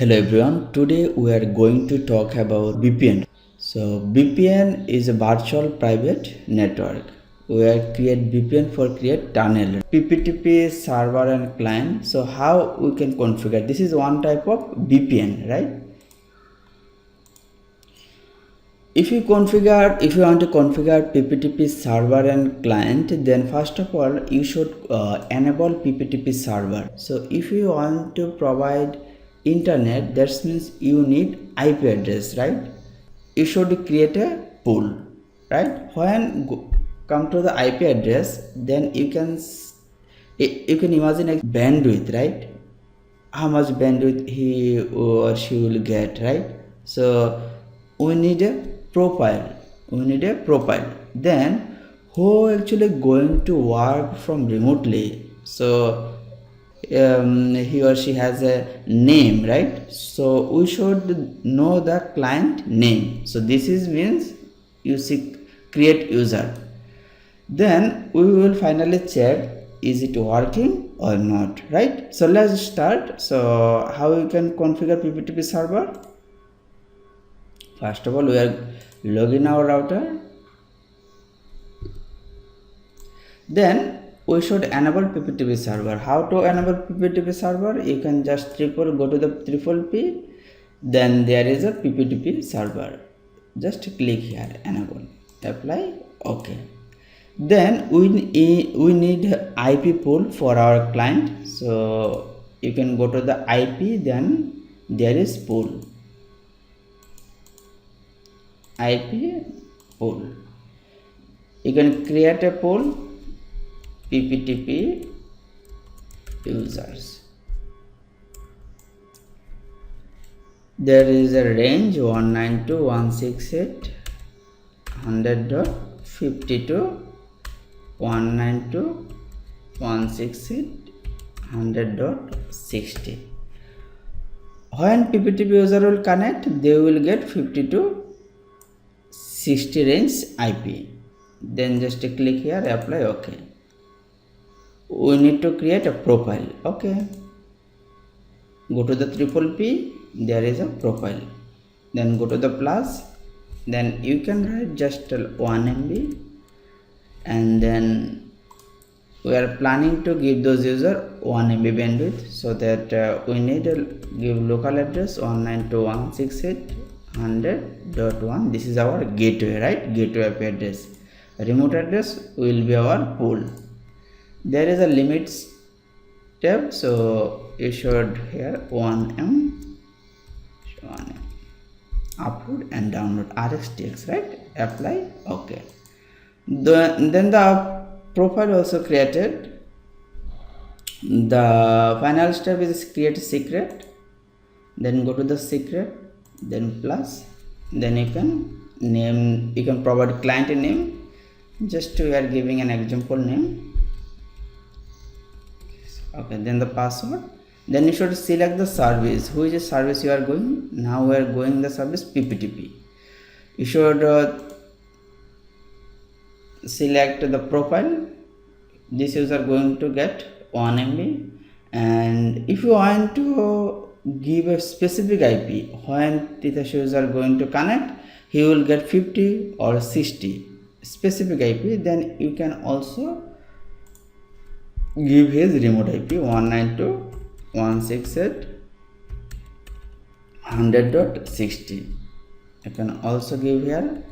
Hello everyone, today we are going to talk about VPN. So VPN is a virtual private network. We are create VPN for create tunnel. Pptp server and client. So how we can configure? This is one type of VPN, right? If you want to configure Pptp server and client, then first of all you should enable Pptp server. So if you want to provide internet, that means you need IP address, right? You should create a pool, right? When come to the IP address, then you can imagine a bandwidth, right? How much bandwidth he or she will get, right? So we need a profile. Then who actually going to work from remotely? So he or she has a name, right? So we should know the client name. So this is means you create user. Then we will finally check is it working or not, right? So let's start. So how we can configure Pptp server? First of all, we are logging our router. Then we should enable Pptp server. How to enable Pptp server? You can just go to the Pptp. Then there is a Pptp server. Just click here, enable, apply, okay. Then we need IP pool for our client. So you can go to the IP, then there is pool, IP pool. You can create a pool, Pptp users. There is a range 192.168.100.52 192.168.100.60. When Pptp user will connect, they will get 52.60 range IP. Then just click here, apply, okay. We need to create a profile, okay. Go to the Pptp, there is a profile. Then go to the plus, then you can write just 1 MB. And then we are planning to give those user 1 MB bandwidth, so that we need to give local address 192.168.100.1. This is our gateway, right? Gateway IP address. Remote address will be our pool. There is a limits tab, so you should here 1M upload and download RxTX, right? Apply, okay. Then the profile also created. The final step is create a secret. Then go to the secret, then plus, then you can name, you can provide client name. Just we are giving an example name, okay. Then the password. Then you should select the service. Who is the service you are going? Now we are going the service Pptp. You should select the profile. This user going to get 1 MB. And if you want to give a specific IP, when this user going to connect, he will get 50 or 60 specific IP. Then you can also give his remote IP 192.168.100.60. You can also give here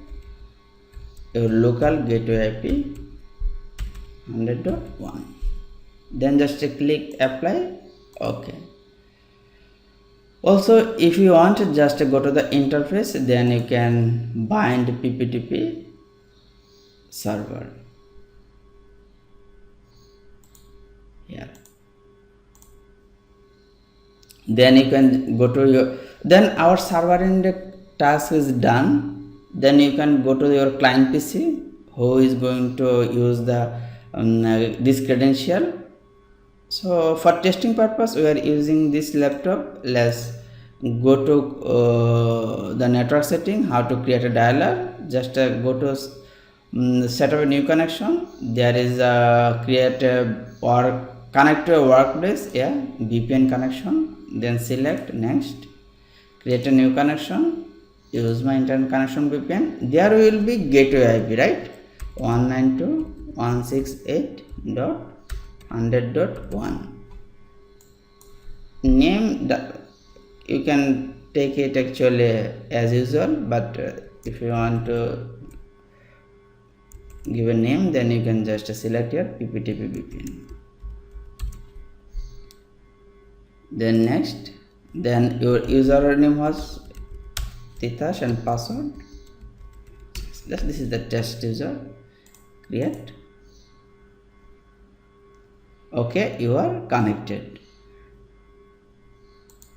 your local gateway IP 100.1. Then just click apply, okay. Also, if you want, just go to the interface, then you can bind Pptp server here. Then you can go to your, then our server end task is done. Then you can go to your client PC who is going to use the this credential. So for testing purpose we are using this laptop. Let's go to the network setting, how to create a dialer. Just go to set up a new connection. There is a create a or connect to a workplace, yeah, VPN connection. Then select next, create a new connection, use my internet connection VPN. There will be gateway IP, right? 192.168.100.1. Name you can take it actually as usual, but if you want to give a name, then you can just select your Pptp VPN. Then next, then your username was Titash and password. This is the test user. Create. Okay, you are connected.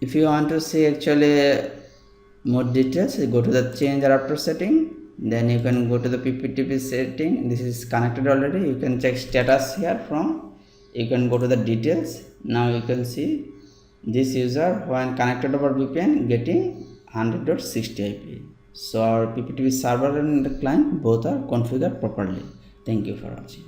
If you want to see actually more details, go to the change adapter setting. Then you can go to the Pptp setting. This is connected already. You can check status here from. You can go to the details. Now you can see this user when connected over VPN getting 100.60 IP. So our Pptp server and the client both are configured properly. Thank you for watching.